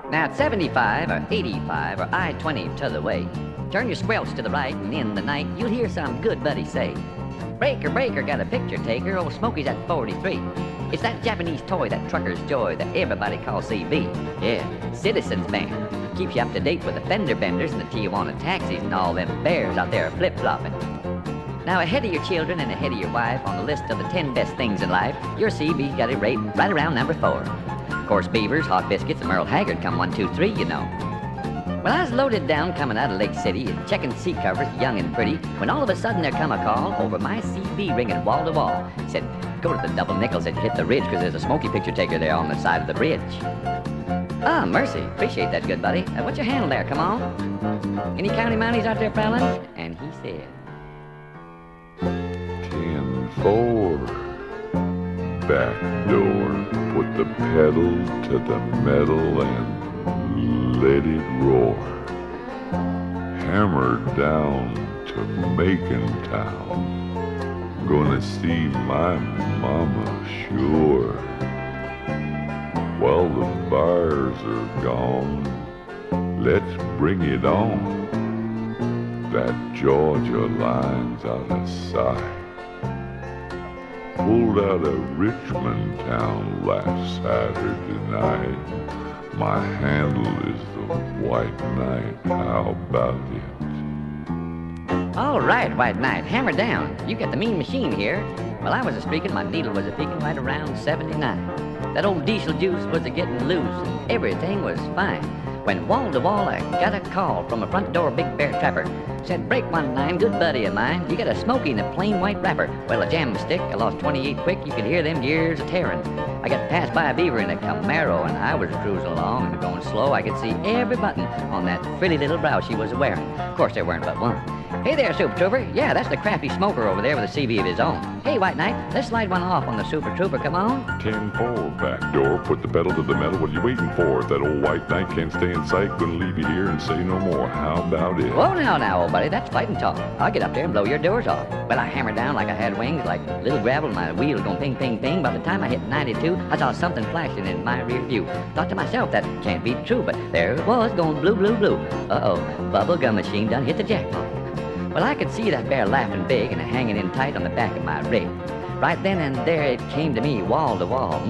Now at 75 or 85 or I-20 t'other way, turn your squelch to the right and in the night you'll hear some good buddy say, "Breaker, breaker, got a picture taker, old Smokey's at 43. It's that Japanese toy, that trucker's joy that everybody calls CB. Yeah, Citizens Man. Keeps you up to date with the fender benders and the Tijuana taxis and all them bears out there flip-flopping." Now ahead of your children and ahead of your wife on the list of the 10 best things in life, your CB's got it rated right around number 4. Of course, Beavers, Hot Biscuits, and Merle Haggard come 1, 2, 3, you know. Well, I was loaded down coming out of Lake City and checking seat covers, young and pretty, when all of a sudden there come a call over my CB ringing wall to wall. Said, "Go to the Double Nickel," said, "You hit the ridge, because there's a Smoky picture taker there on the side of the bridge." "Ah, mercy. Appreciate that, good buddy. What's your handle there? Come on. Any county mounties out there prowling?" And he said, 10-4. Back door. Put the pedal to the metal and let it roar. Hammer down to Macon Town. Gonna see my mama sure. While the bars are gone, let's bring it on. That Georgia line's out of sight. Pulled out of Richmond town last Saturday night. My handle is the White Knight. How about it? "All right, White Knight, hammer down. You got the mean machine here." Well, I was a-speaking, my needle was a-peaking right around 79. That old diesel juice was a-getting loose, and everything was fine. When wall to wall, I got a call from a front door big bear trapper. Said, "Break 19, good buddy of mine. You got a Smoky in a plain white wrapper." Well, a jam stick, I lost 28 quick. You could hear them gears a-tearing. I got passed by a beaver in a Camaro, and I was cruising along and going slow. I could see every button on that frilly little brow she was a-wearing. Of course, there weren't but one. "Hey there, Super Trooper. Yeah, that's the crafty smoker over there with a CB of his own. Hey, White Knight, let's slide one off on the Super Trooper. Come on." 10-4. Back door. Put the pedal to the metal. What are you waiting for? If that old White Knight can't stay in sight, gonna leave you here and say no more. How about it? "Whoa, now, old buddy, that's fighting talk. I'll get up there and blow your doors off." Well, I hammered down like I had wings, like little gravel. My wheels going ping, ping, ping. By the time I hit 92, I saw something flashing in my rear view. Thought to myself, that can't be true, but there it was, going blue, blue, blue. Uh-oh, Bubblegum Machine done hit the jackpot. Well, I could see that bear laughing big and hanging in tight on the back of my rig. Right then and there it came to me, wall to wall.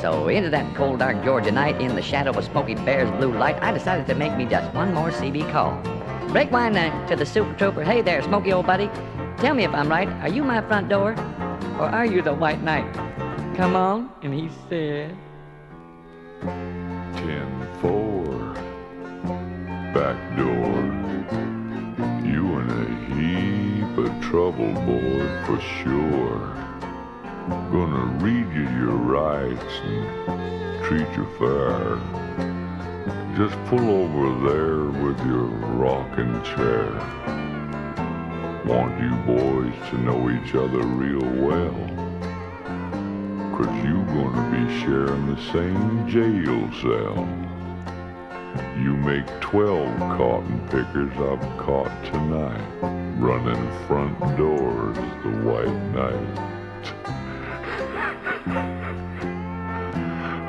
So into that cold, dark Georgia night, in the shadow of a Smoky Bear's blue light, I decided to make me just one more CB call. "Break one to the Super Trooper. Hey there, Smoky, old buddy. Tell me if I'm right. Are you my front door? Or are you the White Knight? Come on." And he said, 10-4. Back door. You in a heap of trouble, boy, for sure. Gonna read you your rights and treat you fair. Just pull over there with your rocking chair. Want you boys to know each other real well, 'cause you gonna be sharing the same jail cell. You make 12 cotton pickers I've caught tonight, running front doors the White Knight.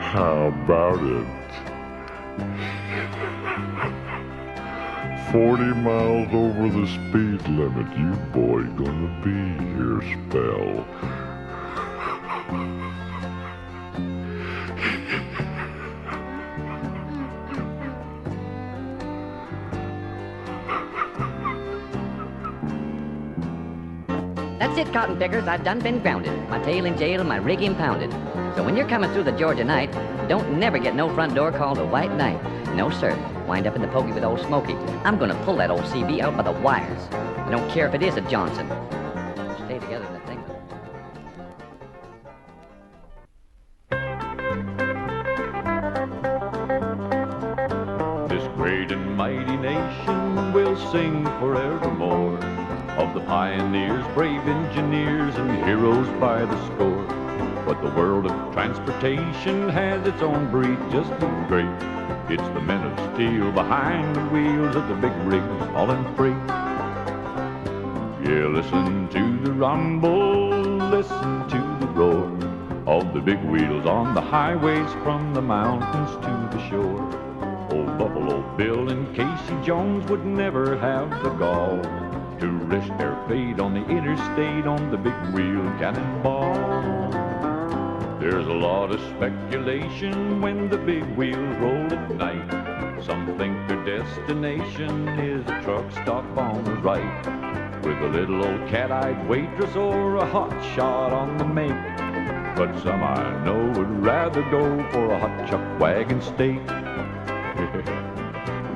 How about it? 40 miles over the speed limit, you boy gonna be here spell. "That's it, cotton pickers. I've done been grounded. My tail in jail and my rig impounded. So when you're coming through the Georgia night, don't never get no front door called a White Knight. No, sir. Wind up in the pokey with old Smoky. I'm gonna pull that old CB out by the wires. I don't care if it is a Johnson. Stay together in the thing. This great and mighty nation will sing forevermore of the pioneers, brave engineers, and heroes by the score. But the world of transportation has its own breed just as great. It's the men of steel behind the wheels of the big rigs hauling freight. Yeah, listen to the rumble, listen to the roar. of the big wheels on the highways from the mountains to the shore. Old Buffalo Bill and Casey Jones would never have the gall to risk their fate on the interstate on the big wheel cannonball. There's a lot of speculation when the big wheels roll at night. Some think their destination is a truck stop on the right, with a little old cat-eyed waitress or a hot shot on the make. But some I know would rather go for a hot chuck wagon steak.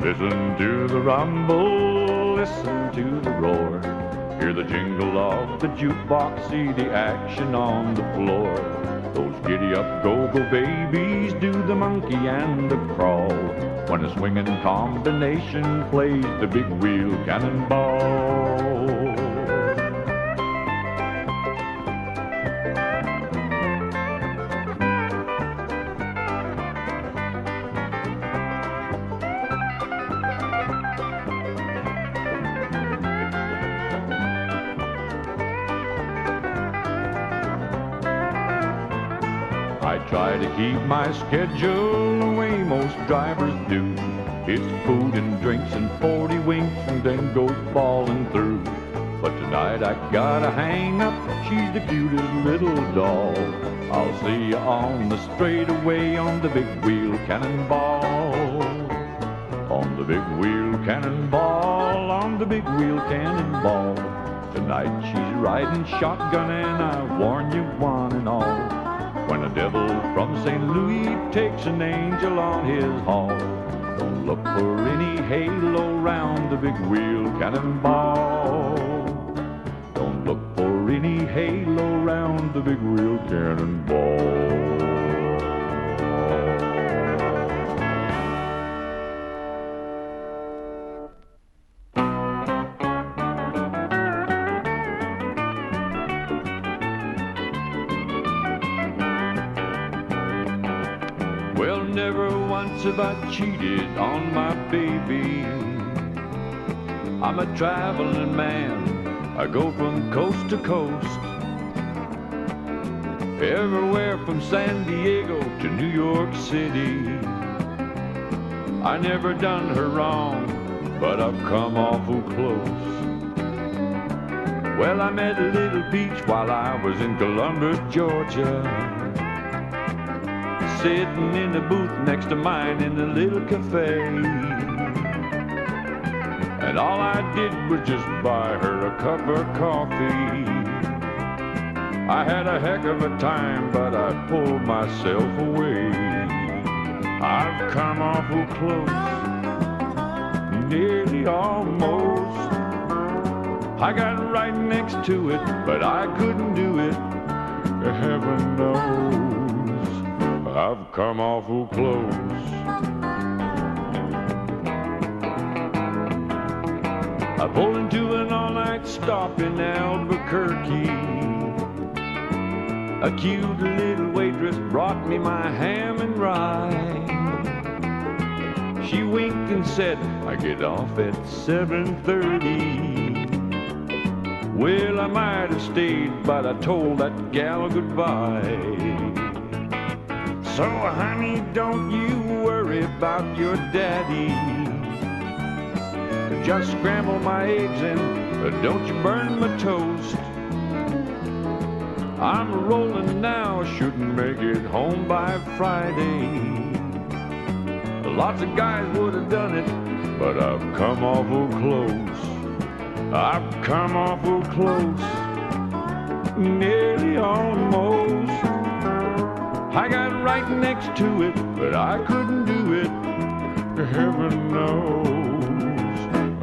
Listen to the rumble, listen to the roar, hear the jingle of the jukebox, see the action on the floor. Those giddy-up go-go babies do the monkey and the crawl when a swinging combination plays the big wheel cannonball. I try to keep my schedule the way most drivers do. It's food and drinks and 40 winks and then go falling through. But tonight I gotta hang up, she's the cutest little doll. I'll see you on the straightaway on the big wheel cannonball. On the big wheel cannonball, on the big wheel cannonball. Tonight she's riding shotgun and I warn you one and all. When a devil from St. Louis takes an angel on his haul, don't look for any halo round the big wheel cannonball. Don't look for any halo round the big wheel cannonball. Well, never once have I cheated on my baby. I'm a traveling man, I go from coast to coast, everywhere from San Diego to New York City. I never done her wrong, but I've come awful close. Well, I met Little Peach while I was in Columbus, Georgia, sitting in the booth next to mine in the little cafe. And all I did was just buy her a cup of coffee. I had a heck of a time, but I pulled myself away. I've come awful close, nearly almost. I got right next to it, but I couldn't do it, heaven knows. I've come awful close. I pulled into an all-night stop in Albuquerque. A cute little waitress brought me my ham and rye. She winked and said, I get off at 7:30. Well, I might have stayed, but I told that gal goodbye. So, honey, don't you worry about your daddy. Just scramble my eggs and don't you burn my toast. I'm rolling now, shouldn't make it home by Friday. Lots of guys would have done it, but I've come awful close. I've come awful close, nearly almost. I got right next to it, but I couldn't do it, heaven knows.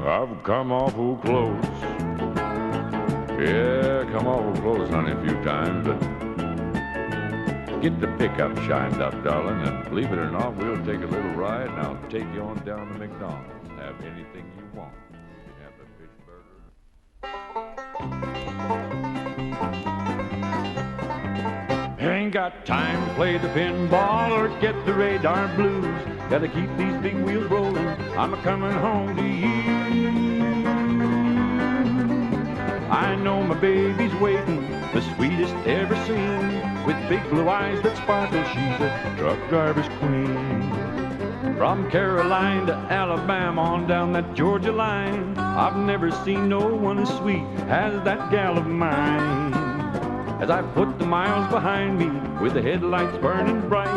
I've come awful close. Yeah, come awful close, honey, a few times, but get the pickup shined up, darling, and believe it or not, we'll take a little ride, and I'll take you on down to McDonald's and have anything you want. You can have the fish burger. Ain't got time to play the pinball or get the radar blues. Gotta keep these big wheels rolling, I'm a-coming home to you. I know my baby's waiting, the sweetest ever seen. with big blue eyes that sparkle. She's a truck driver's queen. From Caroline to Alabama on down that Georgia line, I've never seen no one as sweet as that gal of mine. As I put the miles behind me with the headlights burning bright,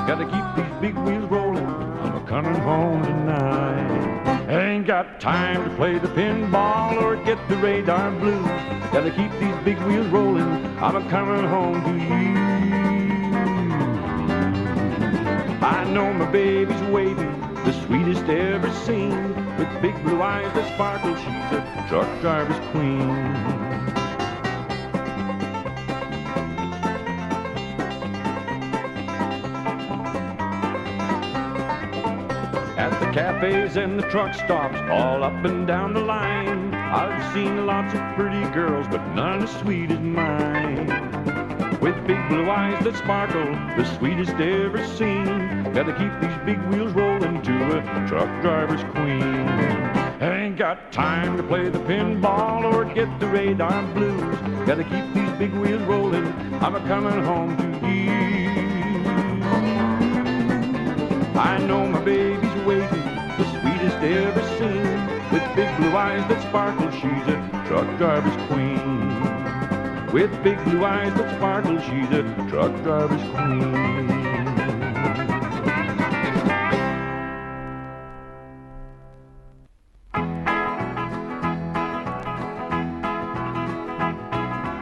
gotta keep these big wheels rolling, I'm a-coming home tonight. Ain't got time to play the pinball or get the radar blues. Gotta keep these big wheels rolling, I'm a-coming home to you. I know my baby's waiting, the sweetest ever seen, with big blue eyes that sparkle. She's a truck driver's queen. At the cafes and the truck stops, all up and down the line, I've seen lots of pretty girls, but none as sweet as mine. With big blue eyes that sparkle, the sweetest ever seen. Gotta keep these big wheels rolling to a truck driver's queen. Ain't got time to play the pinball or get the radar blues. Gotta keep these big wheels rolling, I'm a-coming home to you. I know my baby's waiting, the sweetest ever seen. With big blue eyes that sparkle, she's a truck driver's queen. With big blue eyes that sparkle, she's a truck driver's queen.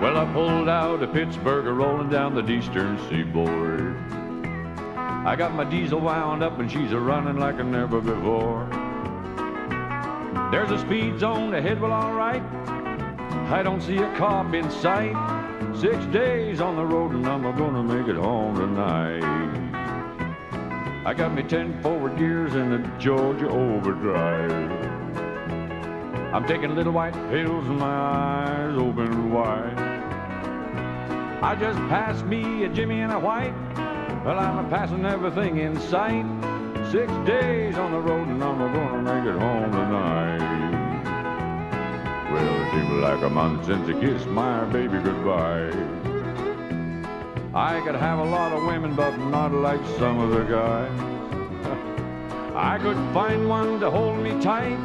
Well, I pulled out of Pittsburgh, rolling down the eastern seaboard. I got my diesel wound up and she's a-running like never before. There's a speed zone ahead, well, all right. I don't see a cop in sight. 6 days on the road and I'm gonna make it home tonight. I got me 10 forward gears in the Georgia overdrive. I'm taking little white pills and my eyes open wide. I just passed me a Jimmy and a white. Well, I'm a-passing everything in sight. 6 days on the road and I'm gonna make it home tonight. Well, it seems like a month since I kissed my baby goodbye. I could have a lot of women, but not like some of the guys. I could find one to hold me tight,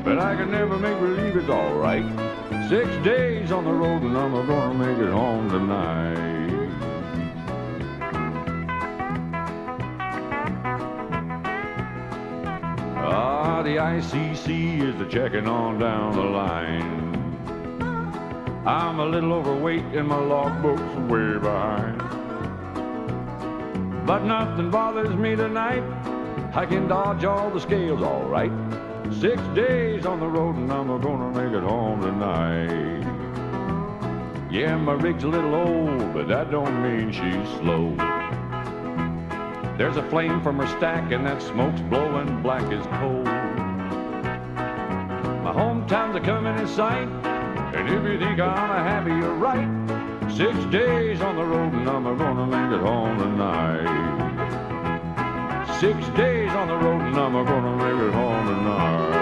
but I could never make believe it's all right. 6 days on the road and I'm gonna make it home tonight. The ICC is a-checking on down the line. I'm a little overweight and my logbook's way behind. But nothing bothers me tonight. I can dodge all the scales all right. 6 days on the road and I'm gonna make it home tonight. Yeah, my rig's a little old, but that don't mean she's slow. There's a flame from her stack and that smoke's blowing black as coal. My hometown's a-coming in sight, and if you think I'm a-happy, you're right. 6 days on the road and I'm gonna make it home tonight. 6 days on the road and I'm gonna make it home tonight.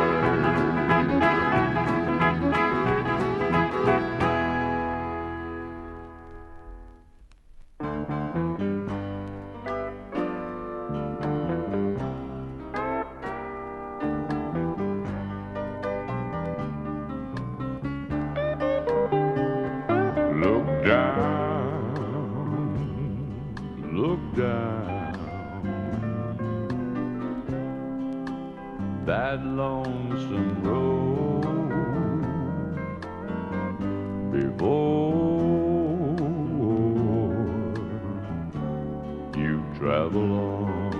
Look down that lonesome road before you travel on.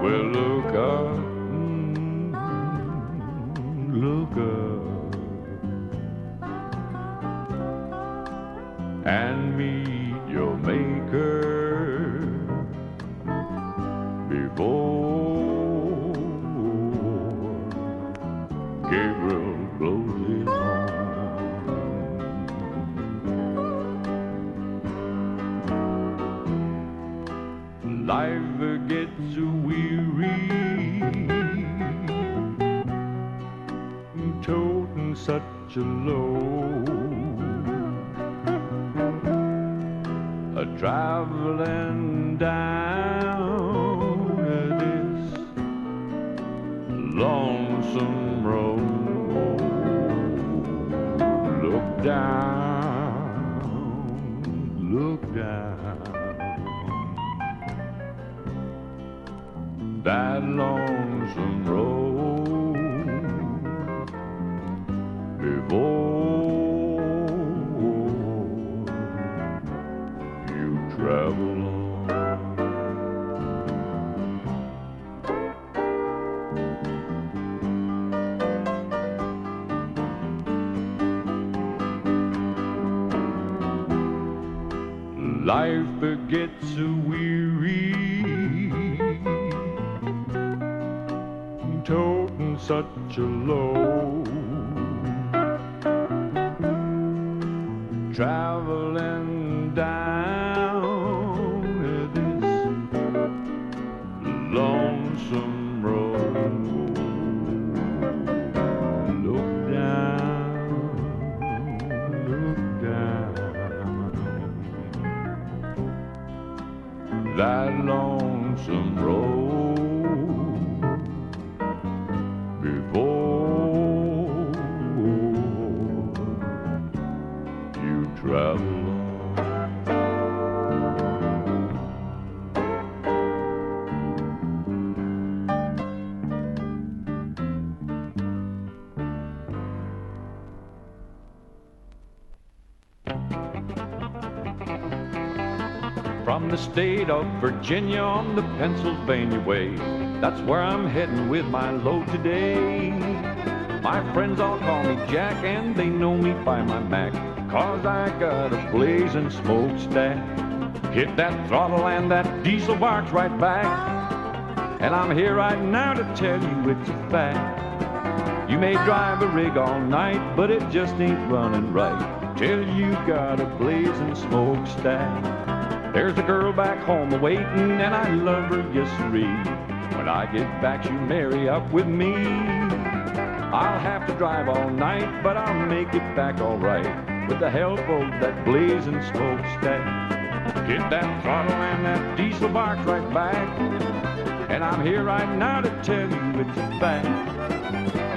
Well, look up, look up, and meet your maker before Gabriel blows his horn. Life gets weary, toting such a load. traveling down this lonesome road. Look down, look down. That lonesome road before you travel on. Life gets weary, toting such a load, traveling down this lonesome road. Look down, look down. That lonesome road before you travel on. From the state of Virginia on the Pennsylvania way, that's where I'm heading with my load today. My friends all call me Jack and they know me by my Mac, 'cause I got a blazing smokestack. Hit that throttle and that diesel barks right back, and I'm here right now to tell you it's a fact. You may drive a rig all night, but it just ain't running right till you got a blazing smokestack. There's a girl back home a-waitin', and I love her, yes siree. When I get back, she'll marry up with me. I'll have to drive all night, but I'll make it back all right with the help of that blazing smokestack. Hit that throttle and that diesel barks right back, and I'm here right now to tell you it's a fact.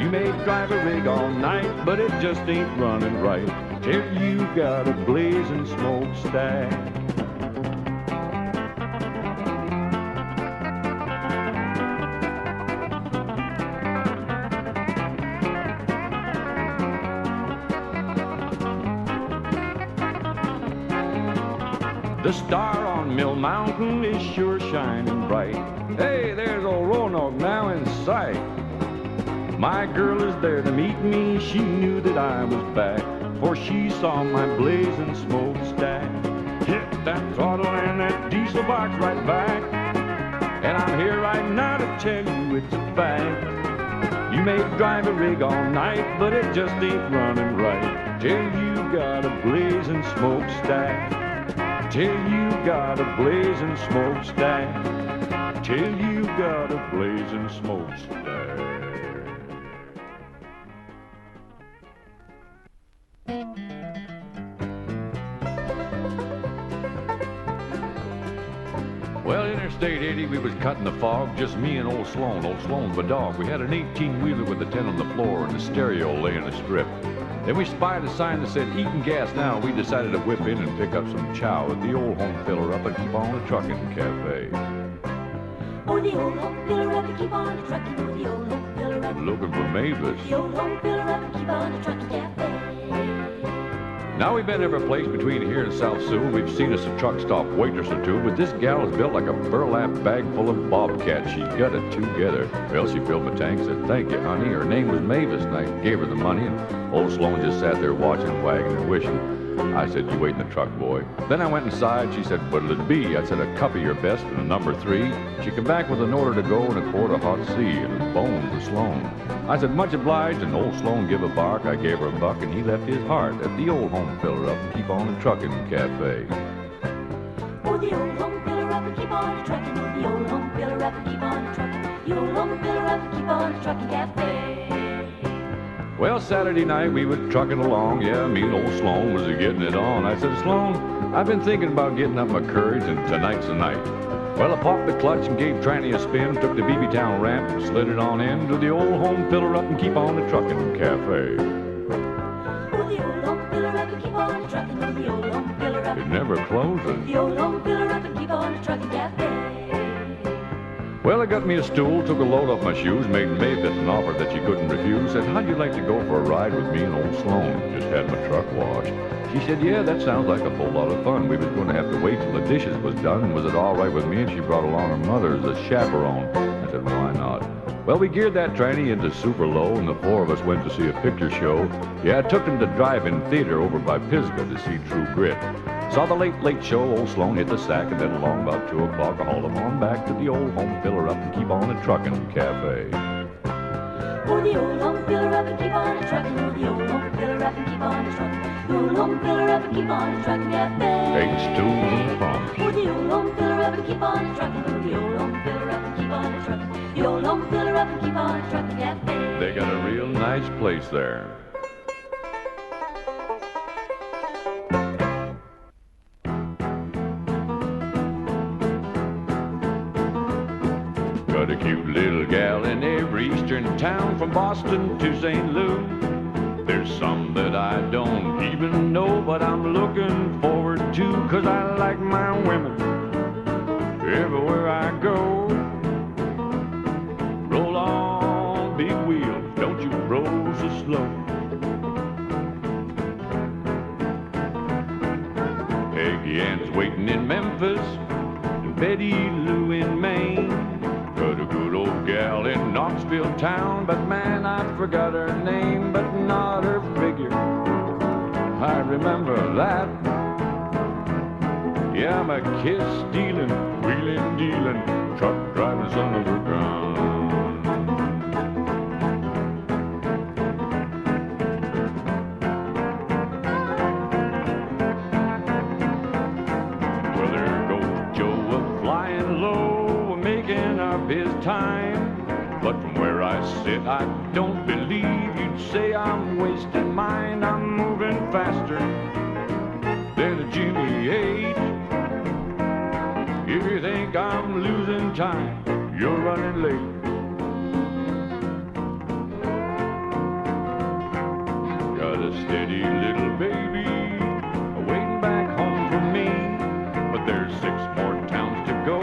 You may drive a rig all night, but it just ain't running right till you got a blazing smokestack. The star on Mill Mountain is sure shining bright. Hey, there's old Roanoke now in sight. My girl is there to meet me, she knew that I was back, for she saw my blazing smokestack. Hit that throttle and that diesel barks right back, and I'm here right now to tell you it's a fact. You may drive a rig all night, but it just ain't running right till you got a blazing smokestack. Till you got a blazing smokestack. Till you got a blazing smokestack. Well, Interstate 80, we was cutting the fog, just me and old Sloan. Old Sloan's my dog. We had an 18-wheeler with a 10 on the floor and a stereo laying a strip. Then we spied a sign that said eating gas now. We decided to whip in and pick up some chow at the old home filler up and keep on a trucking cafe. Oh, the old home filler up and keep on a trucking. Oh, the old home filler up. Looking for Mavis. The old home filler up and keep on a trucking cafe. Now we've been every place between here and South Sioux. We've seen us a truck stop waitress or two, but this gal is built like a burlap bag full of bobcats. She's got it together. Well, she filled my tank, said, "Thank you, honey." Her name was Mavis, and I gave her the money, and old Sloan just sat there watching, wagging and wishing. I said, "You wait in the truck, boy." Then I went inside. She said, "What'll it be?" I said, "A cup of your best and a number 3. She came back with an order to go and a quart of hot C and a bone for Sloan. I said, "Much obliged," and old Sloan give a bark. I gave her a buck, and he left his heart at the old home filler up and keep on a trucking cafe. Oh, the old home filler up and keep on a trucking. Oh, the old home filler up and keep on a trucking. The old home filler up and keep on a trucking cafe. Well, Saturday night we were trucking along. Yeah, me and old Sloan was getting it on. I said, "Sloan, I've been thinking about getting up my courage, and tonight's the night. Well, I popped the clutch and gave Tranny a spin, took the BB Town ramp and slid it on in to the old home filler up and keep on the truckin' cafe. Oh, the old home filler up and keep on the truckin'. Oh, the old home filler up. It never closes. The old home filler up and keep on the truckin' cafe. Well, I got me a stool, took a load off my shoes, made Mayfit an offer that she couldn't refuse. Said, how'd you like to go for a ride with me and old Sloan? Just had my truck washed. She said, yeah, that sounds like a whole lot of fun. We was going to have to wait till the dishes was done, and was it all right with me? And she brought along her mother as a chaperone. I said, why not? Well, we geared that tranny into super low, and the four of us went to see a picture show. Yeah, I took them to Drivin Theater over by Pisgah to see True Grit. Saw the late show, old Sloan hit the sack, and then along about 2 o'clock, I hauled them on back to the old home filler up and keep on the truckin' cafe. Oh, the old home filler up and keep on the truckin'. Oh, the old home filler up and keep on the truckin'. The old home filler up and keep on the truckin' cafe. 8 stools in the front. Oh, the old home filler up and keep on the truckin'. Oh, the old home filler up and keep on the truckin'. The old home filler up and keep on the truckin' cafe. They got a real nice place there. Got a cute little gal in every eastern town, from Boston to St. Louis. There's some that I don't even know, but I'm looking forward to, 'cause I like my women everywhere I go. Roll on, big wheel, don't you roll so slow. Peggy Ann's waiting in Memphis, and Betty Lou in Maine. Got a good old gal in Knoxville town, but man, I forgot her name, but not her figure. I remember that. Yeah, I'm a kiss-stealing, wheeling-dealing, truck-driving son of a gun. Well, there goes Joe a-flying low, making up his time. But from where I sit, I don't believe you'd say I'm wasting mine. I'm moving faster than a Jimmy 8. If you think I'm losing time, you're running late. Got a steady little baby waiting back home for me, but there's 6 more towns to go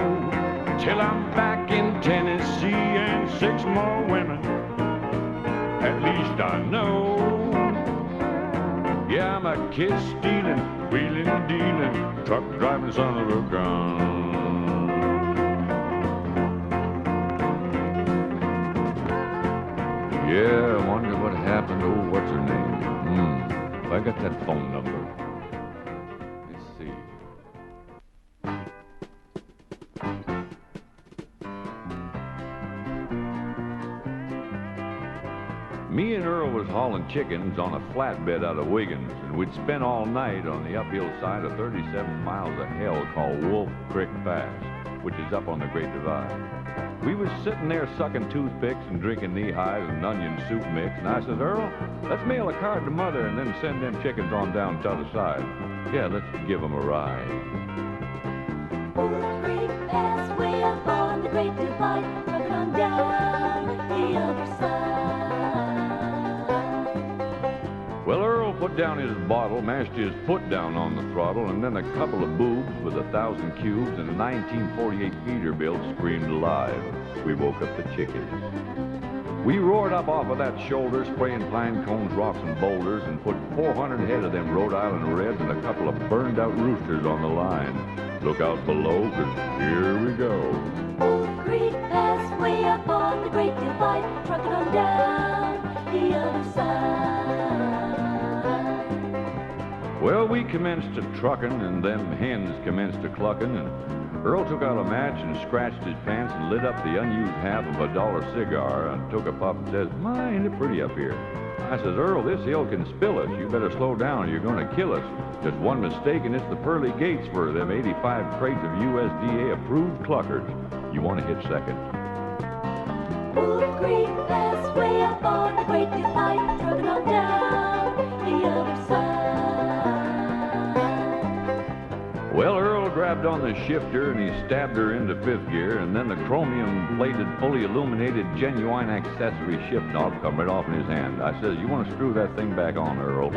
till I'm back in Tennessee, and 6 more women, at least I know. Yeah, I'm a kiss-stealing, wheeling-dealing, truck-driving son of a gun. Yeah, I wonder what happened to, what's her name? I got that phone number. Let's see. Me and Earl was hauling chickens on a flatbed out of Wiggins, and we'd spent all night on the uphill side of 37 miles of hell called Wolf Creek Pass, which is up on the Great Divide. We was sitting there sucking toothpicks and drinking knee-highs and onion soup mix, and I said, Earl, let's mail a card to Mother and then send them chickens on down to the other side. Yeah, let's give them a ride. Wolf Creek Pass, way up on the Great Divide, truckin' on down the other side. Well, Earl put down his bottle, mashed his foot down on the throttle, and then a couple of boobs with 1,000 cubes and a 1948 Peterbilt screamed live. We woke up the chickens. We roared up off of that shoulder, spraying pine cones, rocks, and boulders, and put 400 head of them Rhode Island Reds and a couple of burned-out roosters on the line. Look out below, 'cause here we go. Wolf Creek Pass, way up on the Great Divide, truckin' on down the other side. Well, we commenced to truckin', and them hens commenced to cluckin', and Earl took out a match and scratched his pants and lit up the unused half of a $1 cigar and took a puff and says, my, ain't it pretty up here? I says, Earl, this hill can spill us. You better slow down or you're going to kill us. Just one mistake and it's the pearly gates for them 85 crates of USDA-approved cluckers. You want to hit second? Wolf Creek Pass, way up on the Great Divide, truckin' on down the other side. grabbed on the shifter and he stabbed her into fifth gear, and then the chromium-plated, fully illuminated, genuine accessory shift knob come right off in his hand. I says, "You want to screw that thing back on, Earl?"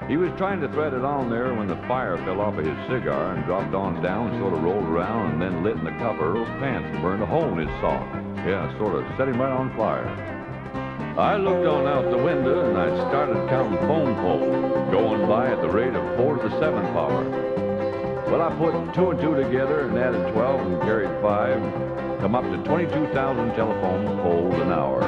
He was trying to thread it on there when the fire fell off of his cigar and dropped on down, sort of rolled around, and then lit in the cuff of Earl's pants and burned a hole in his sock. Yeah, sort of set him right on fire. I looked on out the window and I started counting foam poles, going by at the rate of 4 to the 7 power. Well, I put 2 and 2 together and added 12 and carried 5, come up to 22,000 telephone poles an hour.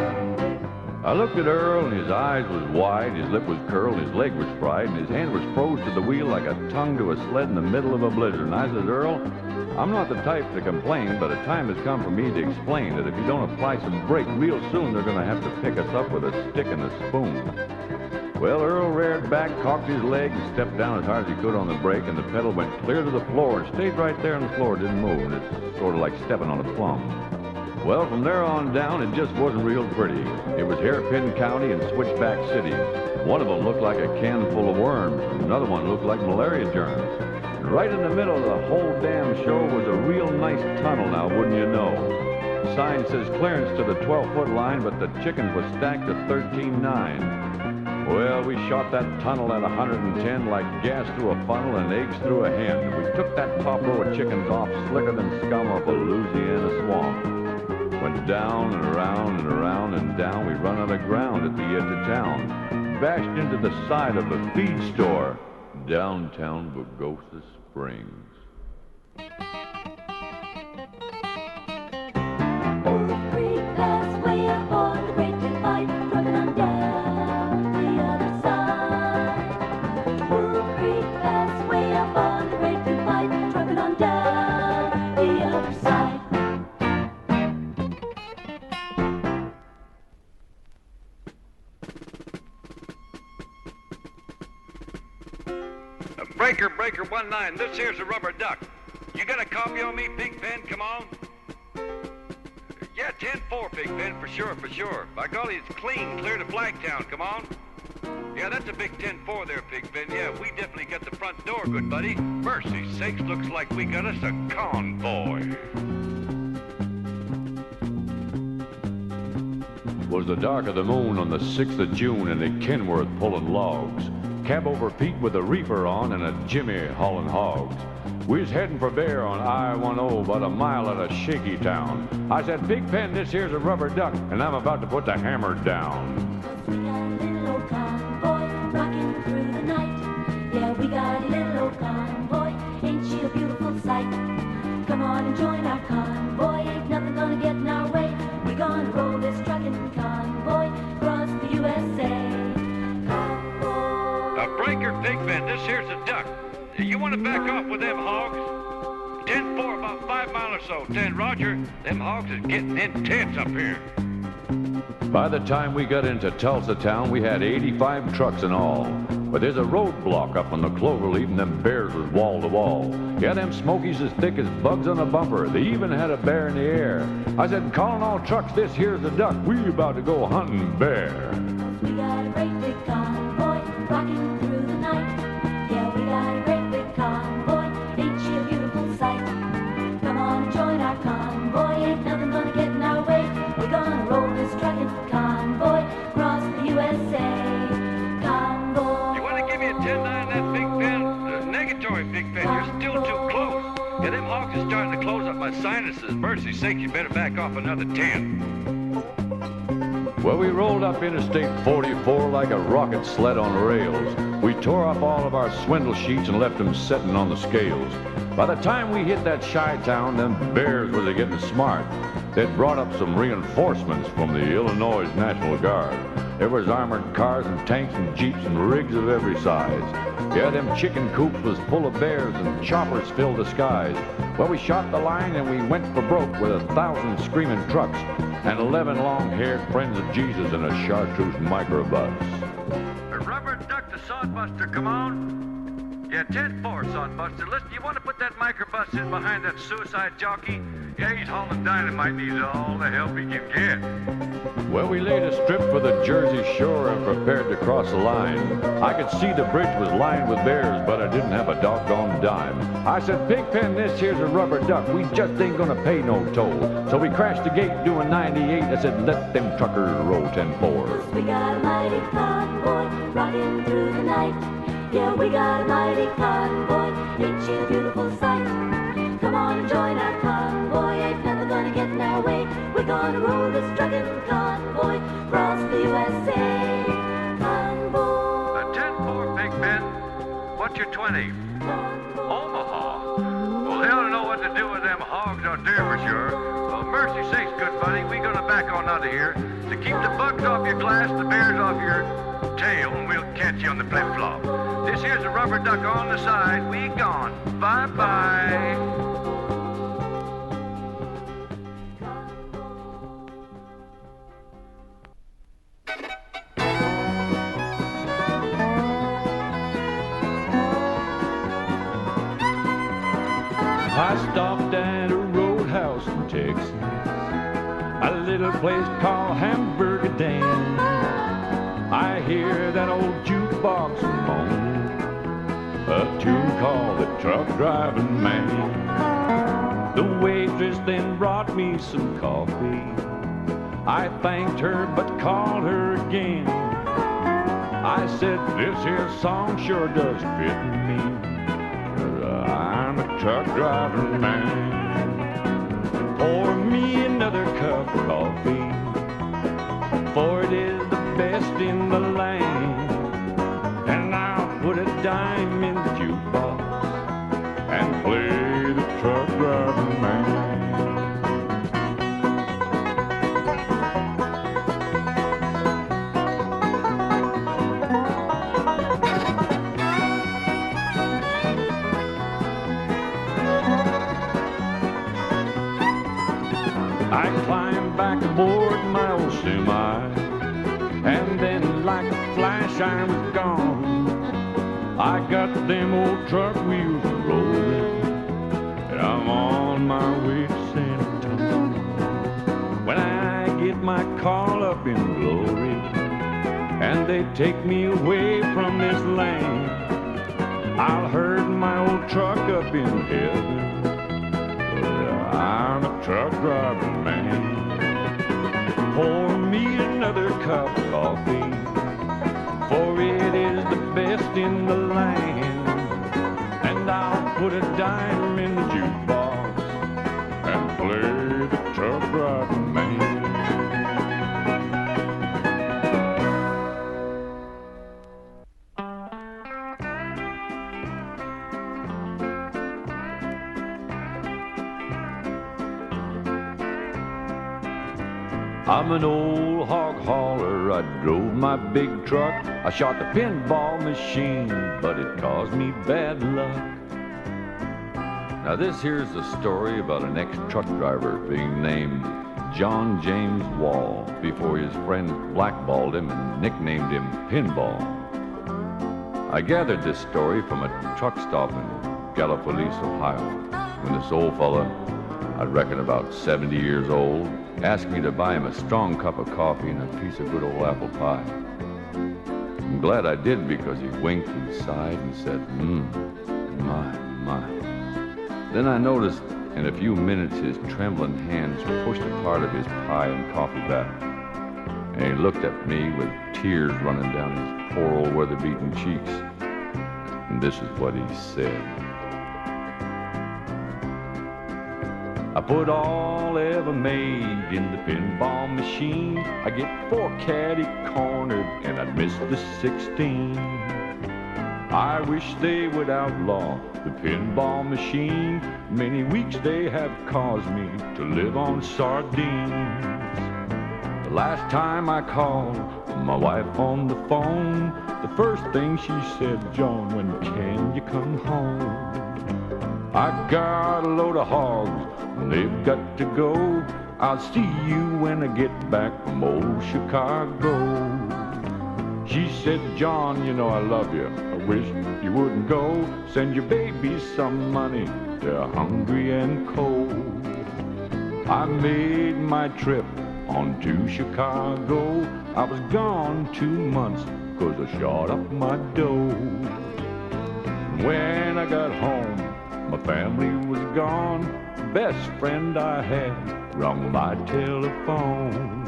I looked at Earl, and his eyes was wide, his lip was curled, his leg was fried, and his hand was froze to the wheel like a tongue to a sled in the middle of a blizzard. And I says, "Earl, I'm not the type to complain, but a time has come for me to explain that if you don't apply some brake, real soon they're going to have to pick us up with a stick and a spoon." Well, Earl reared back, cocked his leg, and stepped down as hard as he could on the brake, and the pedal went clear to the floor and stayed right there on the floor, didn't move, and it's sort of like stepping on a plum. Well, from there on down, it just wasn't real pretty. It was Hairpin County and Switchback City. One of them looked like a can full of worms, and another one looked like malaria germs. And right in the middle of the whole damn show was a real nice tunnel, now wouldn't you know. The sign says clearance to the 12-foot line, but the chickens was stacked to 13.9. Well, we shot that tunnel at 110 like gas through a funnel and eggs through a hen. We took that top row of chickens off slicker than scum off a Louisiana swamp. Went down and around and around and down. We run out of ground at the edge of town. Bashed into the side of a feed store. Downtown Pagosa Springs. Wolf Creek Pass way up on the Great Divide, trucking on down the other side. Wolf Creek Pass way up on the Great Divide, trucking on down the other side. Breaker 19, this here's a rubber duck. You got a copy on me, Big Ben? Come on. Yeah, 10-4, Big Ben, for sure. By golly, it's clean, clear to Flagtown, come on. Yeah, that's a big 10-4 there, Big Ben. Yeah, we definitely got the front door, good buddy. Mercy sakes, looks like we got us a convoy. Was the dark of the moon on the 6th of June and at Kenworth pulling logs. Cab over feet with a reefer on and a Jimmy hauling hogs. We was heading for Bear on I-10 about a mile out of Shaky Town. I said, "Big Ben, this here's a rubber duck, and I'm about to put the hammer down." 'Cause we got a little old convoy rocking through the night. Yeah, we got a little old convoy, ain't she a beautiful sight? Come on and join our convoy, ain't nothing gonna get in our way. We gonna roll this trucking convoy across the USA. Breaker, Big Ben, this here's a duck. You want to back off with them hogs? 10-4, about 5 miles or so. 10, Roger. Them hogs is getting intense up here. By the time we got into Tulsa town, we had 85 trucks in all. But there's a roadblock up on the cloverleaf, and them bears was wall to wall. Yeah, them smokies as thick as bugs on a bumper. They even had a bear in the air. I said, "Calling all trucks, this here's a duck. We about to go hunting bear." 'Cause we got a great big convoy rocking through the night. Yeah, we got a great big convoy, ain't she a beautiful sight? Come on and join our convoy, ain't nothing gonna get in our way. We're gonna roll this trucking convoy across the USA. Convoy. You want to give me a 10-9, that Big Ben? Negatory, Big Ben. You're still too close. Yeah, them hogs are starting to close up my sinuses. Mercy sakes, you better back off another 10. Well, we rolled up Interstate 44 like a rocket sled on rails. We tore up all of our swindle sheets and left them setting on the scales. By the time we hit that Chi-town, them bears was getting smart. They'd brought up some reinforcements from the Illinois National Guard. There was armored cars and tanks and jeeps and rigs of every size. Yeah, them chicken coops was full of bears and choppers filled the skies. Well, we shot the line and we went for broke with 1,000 screaming trucks and 11 long-haired friends of Jesus in a chartreuse microbus. A rubber duck, the sodbuster, come on. Yeah, 10-4, son, Buster. Listen, you want to put that microbus in behind that suicide jockey? Yeah, he's hauling dynamite, needs all the help he can get. Well, we laid a strip for the Jersey shore and prepared to cross the line. I could see the bridge was lined with bears, but I didn't have a doggone dime. I said, Pigpen, this here's a rubber duck. We just ain't gonna pay no toll. So we crashed the gate doing 98. I said, let them truckers roll 10-4. We got a mighty convoy rocking through the night. Yeah, we got a mighty convoy, ain't she a beautiful sight? Come on and join our convoy, ain't never gonna get in our way. We're gonna roll this truckin' convoy across the USA. Convoy. 10-4, Big Ben. What's your 20? Omaha. Well, they ought to know what to do with them hogs out there for sure. Well, mercy sakes, good buddy, we gonna back on out of here. To keep the bugs off your glass, the bears off your tail, and we'll catch you on the flip-flop. This here's a rubber duck on the side. We gone. Bye-bye. I stopped at a roadhouse in Texas, a little place called Hamburger Dan. I hear that old jukebox moan, a tune called the Truck Drivin Man. The waitress then brought me some coffee. I thanked her but called her again. I said, this here song sure does fit me. I'm a truck driving man. Pour me another cup of coffee, for it is the best in the land. And I'll put a dime in the jukebox and play the truck driving man. I climbed back aboard my old semi, and then like a flash I was gone. I got them old truck wheels rolling, and I'm on my way to San Antonio. When I get my call up in glory, and they take me away from this land, I'll herd my old truck up in heaven. I'm a truck driving man. Pour me another cup of coffee, for it is the best in the land. And I'll put a dime in the jukebox and play the truck driving man. I'm an old hog hauler, I drove my big truck. I shot the pinball machine, but it caused me bad luck. Now this here's the story about an ex-truck driver being named John James Wall before his friends blackballed him and nicknamed him Pinball. I gathered this story from a truck stop in Gallipolis, Ohio, when this old fella, I reckon about 70 years old, asked me to buy him a strong cup of coffee and a piece of good old apple pie. I'm glad I did, because he winked and sighed and said, my. Then I noticed in a few minutes his trembling hands pushed a part of his pie and coffee back. And he looked at me with tears running down his poor old weather-beaten cheeks. And this is what he said. I put all ever made in the pinball machine. I get 4 caddy cornered and I'd miss the 16. I wish they would outlaw the pinball machine. Many weeks they have caused me to live on sardines. The last time I called my wife on the phone, the first thing she said, John, when can you come home? I got a load of hogs, they've got to go. I'll see you when I get back from old Chicago. She said, John, you know I love you. wish you wouldn't go. Send your babies some money, they're hungry and cold. I made my trip on to Chicago. I was gone 2 months 'cause I shot up my dough. When I got home, my family was gone. Best friend I had rung my telephone.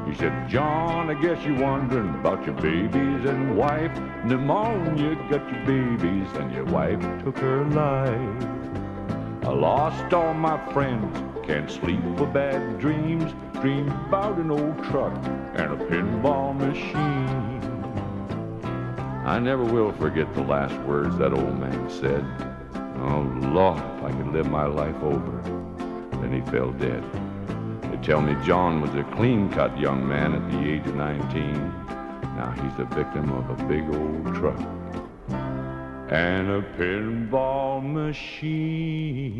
He said, John, I guess you're wondering about your babies and wife. Pneumonia got your babies and your wife took her life. I lost all my friends, can't sleep for bad dreams. Dream about an old truck and a pinball machine. I never will forget the last words that old man said. Oh, Lord, if I could live my life over. Then he fell dead. They tell me John was a clean-cut young man at the age of 19. Now he's the victim of a big old truck and a pinball machine.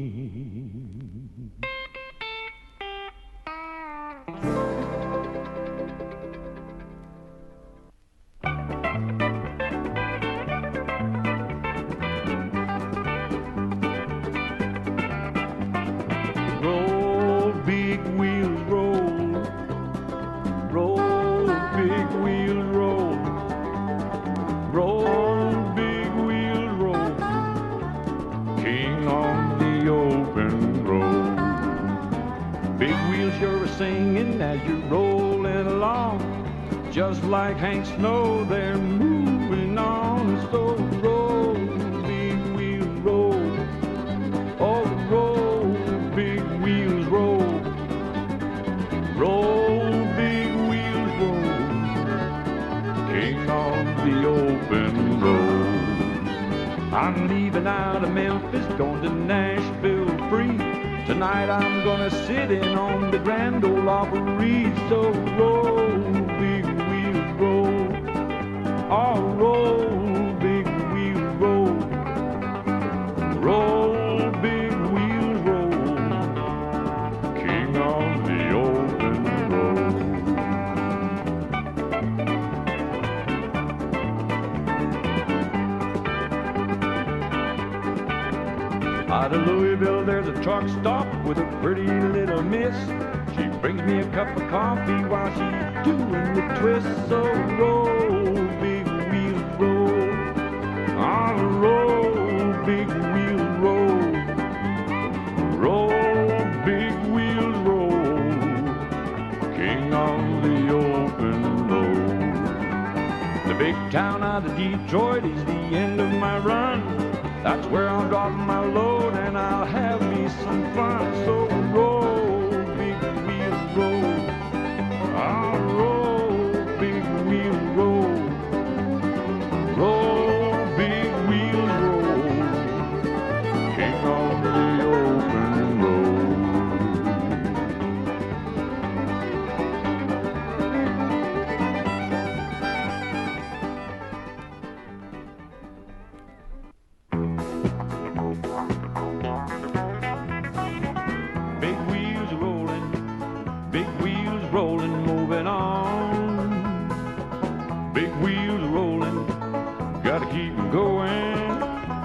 Roll, big wheels, roll. Roll, big wheels, roll. Roll, big wheels, roll. King on the open road. Big wheels you're singing as you're rolling along. Just like Hank Snow, they're moving on. So roll, big wheels, roll. Oh, roll, big wheels, roll. Roll, big wheels, roll. King on the open road. I'm leaving out of Memphis, going to Nashville free. Tonight I'm gonna sit in on the Grand Ole Opry. So roll, big wheels, roll. Oh, roll, big wheels, roll. Roll, big wheels, roll. King on the open road. Out of Louisville, there's a truck stop with a pretty little miss. She brings me a cup of coffee while she's doing the twist. So roll, big wheels, roll. On a roll, big wheels, roll. Roll, big wheels, roll. King on the open road. The big town out of Detroit is the end of my run. That's where I'll drop my load and I'll have me some fun. So roll, big wheels, roll. I'll roll, big wheels, roll. Roll, big wheels, roll. King on the open road. Big wheels rolling, big wheels rolling, moving on. Big wheels rolling, gotta keep 'em going.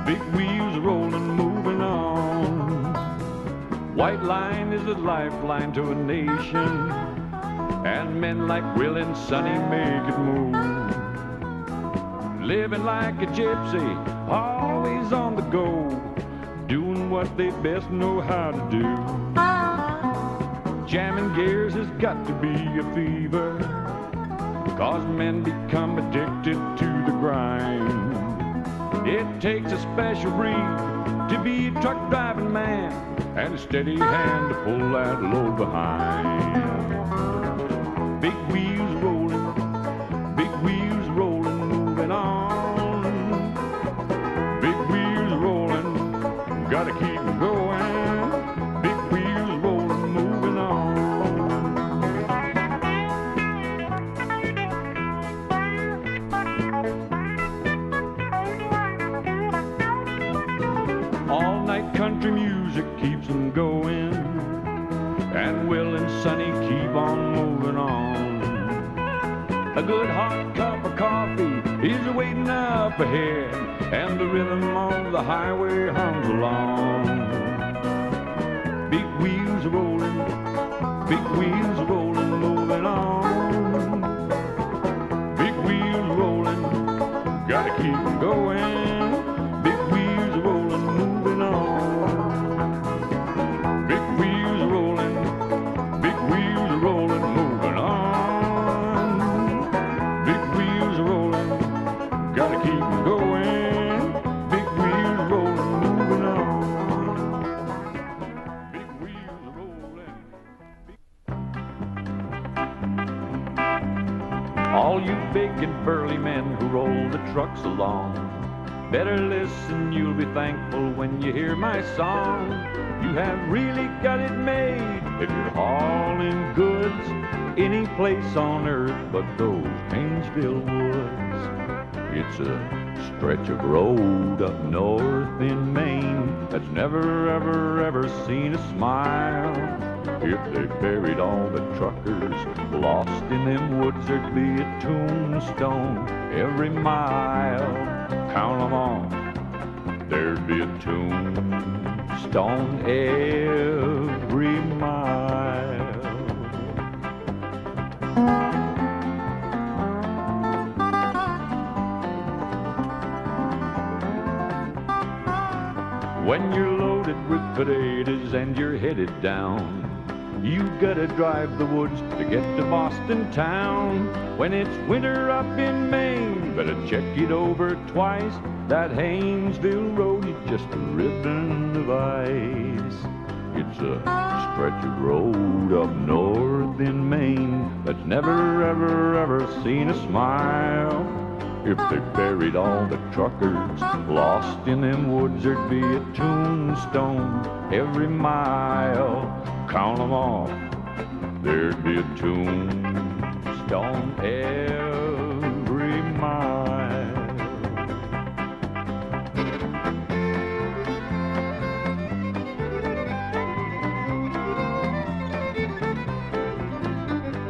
Big wheels rolling, moving on. White line is a lifeline to a nation, and men like Will and Sonny make it move. Living like a gypsy, always on the go, doing what they best know how to do. Jamming gears has got to be a fever, 'cause men become addicted to the grind. It takes a special breed to be a truck driving man, and a steady hand to pull that load behind. Big wheels rolling, big wheels rolling, moving on. Big wheels rolling, gotta keep 'em going. Big wheels rolling, moving on. All night country music keeps 'em going, and Will and Sonny keep on moving on. A good hot cup of coffee is waiting up ahead, and the rhythm of the highway hums along. Big wheels are rolling, big wheels are rolling, moving on. Big wheels are rolling, gotta keep 'em going. Big wheels are rolling, moving on. Big wheels are rolling, big wheels are rolling, moving on. Big wheels are rolling, gotta keep 'em going. Big wheels are rolling, moving on. Big wheels are rolling. All you big and burly men who roll the trucks along, better listen, you'll be thankful when you hear my song. You have really got it made if you're hauling goods any place on earth but those Haynesville woods. It's a stretch of road up north in Maine that's never, ever, ever seen a smile. If they buried all the truckers lost in them woods, there'd be a tombstone every mile. Count 'em off, there'd be a tombstone every mile. When you're loaded with potatoes and you're headed down, you gotta drive the woods to get to Boston town. When it's winter up in Maine, better check it over twice. That Haynesville road is just a ribbon of ice. It's a stretch of road up north in Maine that's never, ever, ever seen a smile. If they buried all the truckers lost in them woods, there'd be a tombstone every mile. Count 'em off, there'd be a tombstone every mile.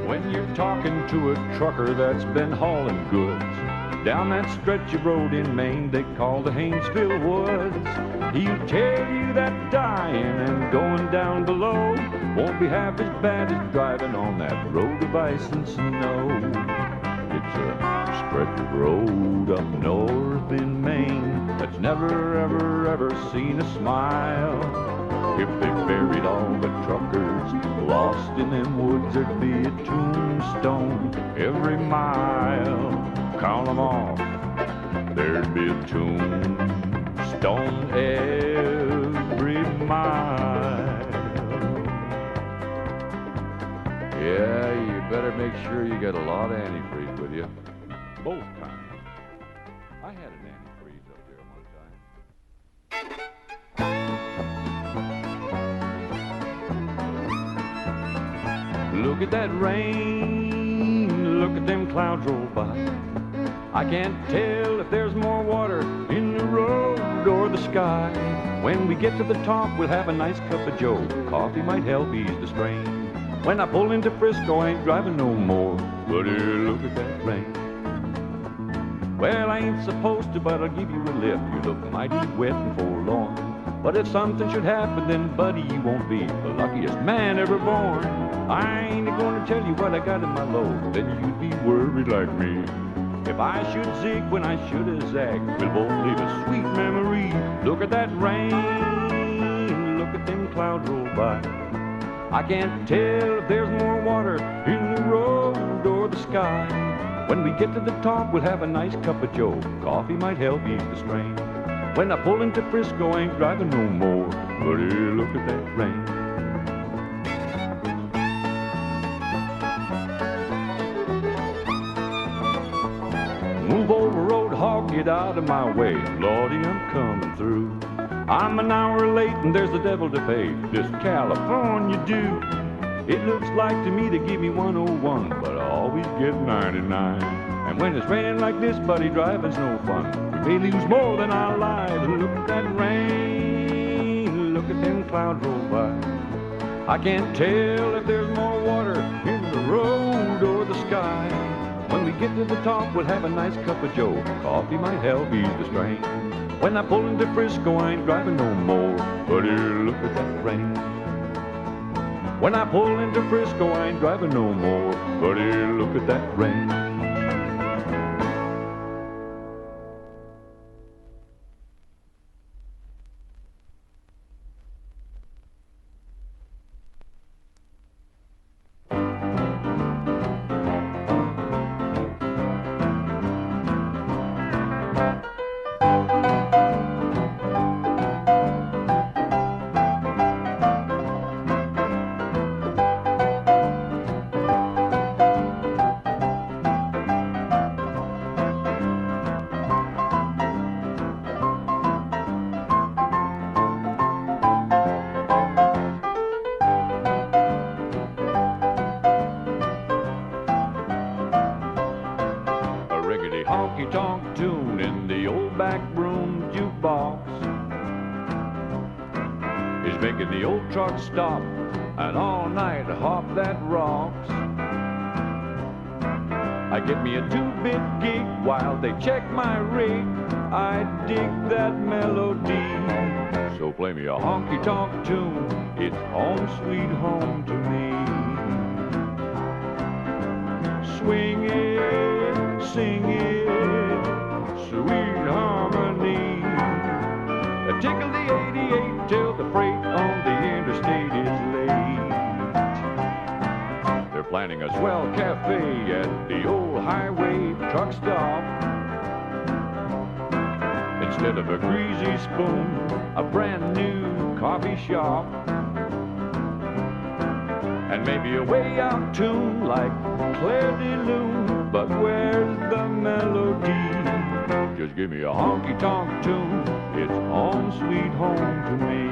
When you're talking to a trucker that's been hauling goods down that stretch of road in Maine they call the Haynesville Woods, he'll tell you that dying and going down below won't be half as bad as driving on that road of ice and snow. It's a stretch of road up north in Maine that's never, ever, ever seen a smile. If they buried all the truckers lost in them woods, there'd be a tombstone every mile. Count 'em off, there'd be a tombstone every mile. Yeah, you better make sure you got a lot of antifreeze with you. Both kinds. I had an antifreeze up there one time. Look at that rain, look at them clouds roll by. I can't tell if there's more water in the road or the sky. When we get to the top, we'll have a nice cup of joe. Coffee might help ease the strain. When I pull into Frisco, I ain't driving no more. But look at that rain. Well, I ain't supposed to, but I'll give you a lift. You look mighty wet and forlorn. But if something should happen, then buddy, you won't be the luckiest man ever born. I ain't gonna tell you what I got in my load, then you'd be worried like me. If I should zig when I should have zagged, we'll both leave a sweet memory. Look at that rain, look at them clouds roll by. I can't tell if there's more water in the road or the sky. When we get to the top, we'll have a nice cup of joe. Coffee might help ease the strain. When I pull into Frisco, I ain't driving no more. But look at that rain. Move over, road hog, get out of my way. Lordy, I'm coming through. I'm an hour late and there's the devil to pay. This California due. It looks like to me to give me 101, but I always get 99. And when it's raining like this, buddy, driving's no fun. We may lose more than our lives. Look at that rain, look at them clouds roll by. I can't tell if there's more water in the road or the sky. When we get to the top, we'll have a nice cup of joe. Coffee might help ease the strain. When I pull into Frisco, I ain't driving no more. Buddy, look at that rain. When I pull into Frisco, I ain't driving no more. Buddy, look at that rain. Honky-tonk tune in the old back room jukebox is making the old truck stop and all night hop that rocks. I get me a 2-bit gig while they check my rig. I dig that melody, so play me a honky-tonk tune. It's home sweet home to me. Swing it, sing it, sweet harmony. Tickle the 88 till the freight on the interstate is late. They're planning a swell cafe at the old highway truck stop. Instead of a greasy spoon, a brand new coffee shop. And maybe a way out tune like Claire de Lune, but where's the melody? Just give me a honky-tonk tune, it's home sweet home to me.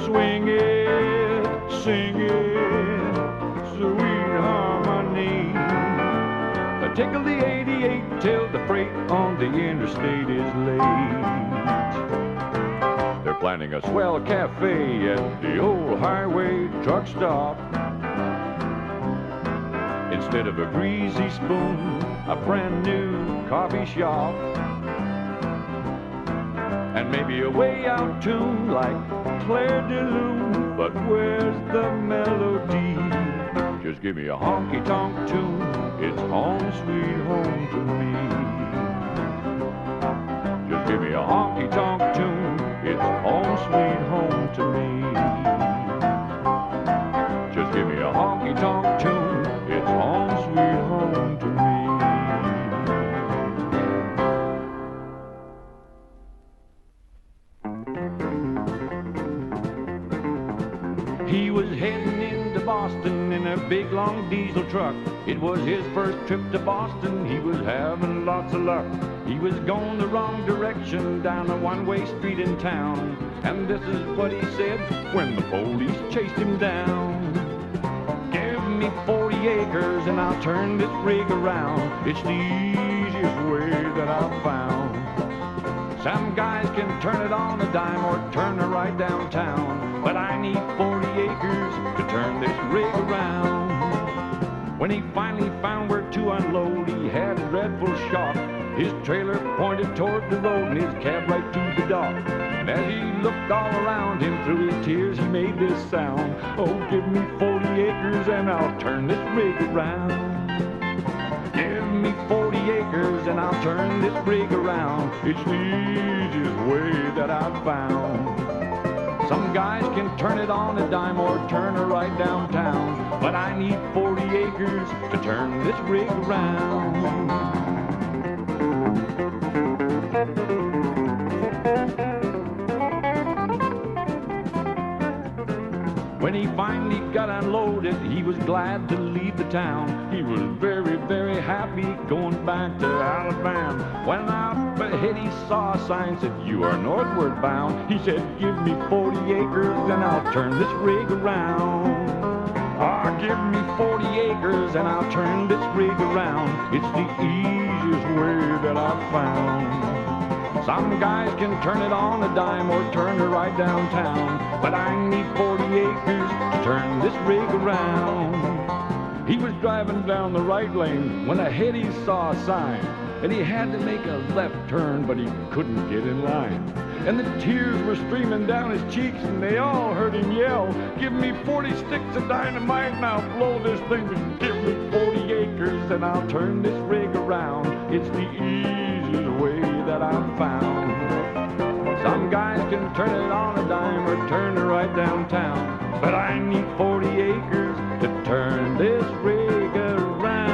Swing it, sing it, sweet harmony. Tickle the 88 till the freight on the interstate is late. They're planning a swell cafe at the old highway truck stop. Instead of a greasy spoon, a brand new coffee shop. And maybe a way out tune like Claire de Lune, but where's the melody? Just give me a honky-tonk tune, it's home sweet home to me. Just give me a honky-tonk tune, it's home sweet home to me. Just give me a honky-tonk tune, it's home sweet home to me. He was heading into Boston in a big long diesel truck. It was his first trip to Boston, he was having lots of luck. He was going the wrong direction down a one-way street in town. And this is what he said when the police chased him down. Give me 40 acres and I'll turn this rig around. It's the easiest way that I've found. Some guys can turn it on a dime or turn it right downtown, but I need 40 acres to turn this rig around. When he finally found where to unload, he had a dreadful shock. His trailer pointed toward the road and his cab right to the dock. And as he looked all around him through his tears, he made this sound. Oh, give me 40 acres and I'll turn this rig around. Give me 40 acres and I'll turn this rig around. It's the easiest way that I've found. Some guys can turn it on a dime or turn it right downtown, but I need 40 acres to turn this rig around. When he finally got unloaded, he was glad to leave the town. He was very, very happy going back to Alabama. When up ahead he saw a sign said, "You are northward bound." He said, "Give me 40 acres and I'll turn this rig around." Ah, give me 40 acres and I'll turn this rig around. It's the easiest way that I've found. Some guys can turn it on a dime or turn it right downtown, but I need 40 acres to turn this rig around. He was driving down the right lane when ahead he saw a sign, and he had to make a left turn, but he couldn't get in line. And the tears were streaming down his cheeks, and they all heard him yell, "Give me 40 sticks of dynamite and I'll blow this thing. Give me 40 acres and I'll turn this rig around. It's the easiest way that I've found." Some guys can turn it on a dime or turn it right downtown, but I need 40 acres to turn this rig around.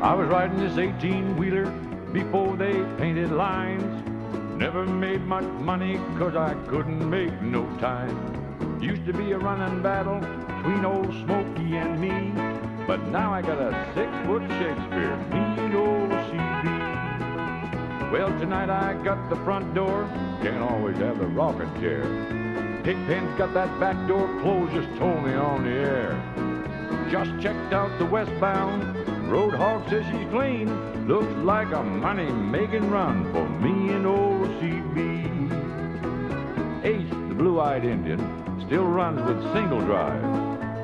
I was riding this 18-wheeler before they painted lines. Never made much money 'cause I couldn't make no time. Used to be a running battle between old Smokey and me, but now I got a 6-foot Shakespeare, me and old CB. Well, tonight I got the front door, can't always have the rocking chair. Pigpen's got that back door closed, just told me on the air. Just checked out the westbound, Roadhog says she's clean. Looks like a money-making run for me and old CB. Ace, the blue-eyed Indian, still runs with single drive.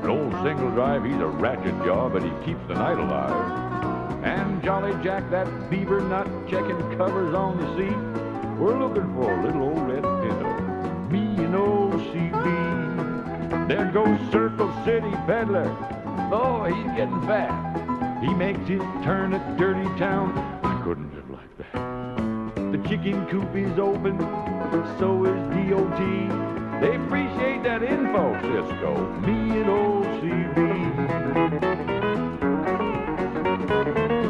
An old single drive, he's a ratchet jaw, but he keeps the night alive. And Jolly Jack, that beaver nut, checking covers on the seat. We're looking for a little old red pinto, me and old CB. There goes Circle City Peddler. Oh, he's getting fat. He makes his turn at Dirty Town. I couldn't live like that. The chicken coop is open, so is DOT. They appreciate that info, Cisco, me and old CB.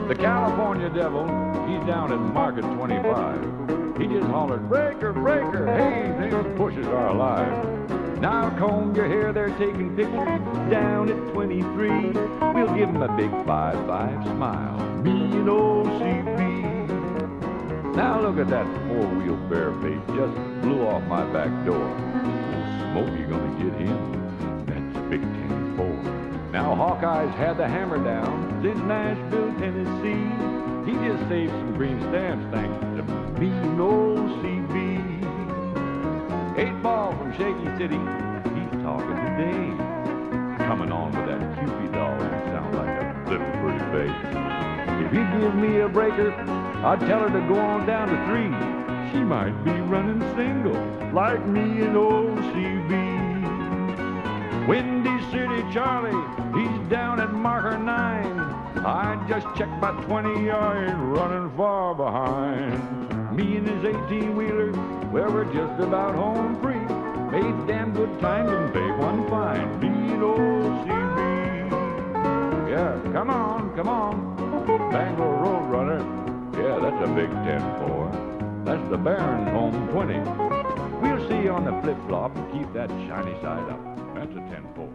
The California Devil, he's down at Market 25. He just hollered, "Breaker, breaker, hey, them pushes are alive." Now comb your hair, they're taking pictures down at 23. We'll give them a big 5-5 smile, me and old CB. Now look at that four-wheel bareface, just blew off my back door. Smokey gonna get him, that's a big 10-4. Now Hawkeye's had the hammer down since Nashville, Tennessee. He just saved some green stamps thanks to me and old CB. 8-Ball from Shaky City, he's talking today. Coming on with that Cupid doll and sound like a little pretty face. If he gives me a breaker, I'd tell her to go on down to 3. She might be running single, like me and old CB. Windy City Charlie, he's down at marker 9. I just checked my 20, I ain't running far behind. Me and his 18-wheeler, well, we're just about home free. Made damn good time and paid one fine. Me and old CB. Yeah, come on, come on. Bangor Roadrunner. Yeah, that's a big 10-4. That's the Baron's home 20. We'll see you on the flip-flop and keep that shiny side up. That's a 10-4.